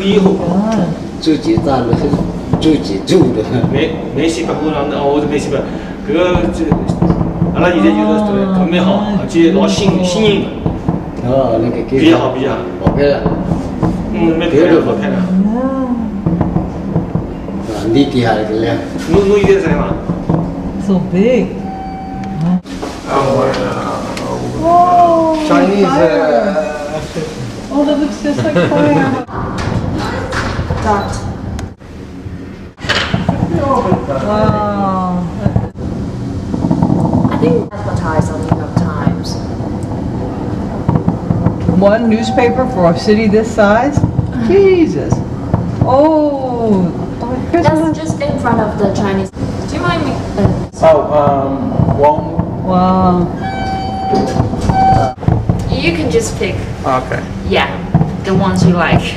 以后自己站的，自己住的。没西北湖上的，我都没西北，这个这，阿拉现在就是特别好，而且老新颖的。哦，那个比较好，比较好。好漂亮。蛮漂亮，好漂亮。你底下那个亮。侬现在在嘛 So big. Oh, Chinese. Oh, that looks just like fire. Wow. I think advertised on the New York Times. One newspaper for a city this size? Jesus. Oh, Christmas. That's just in front of the Chinese. Do you mind me? Wow. You can just pick. Okay. Yeah, the ones you like.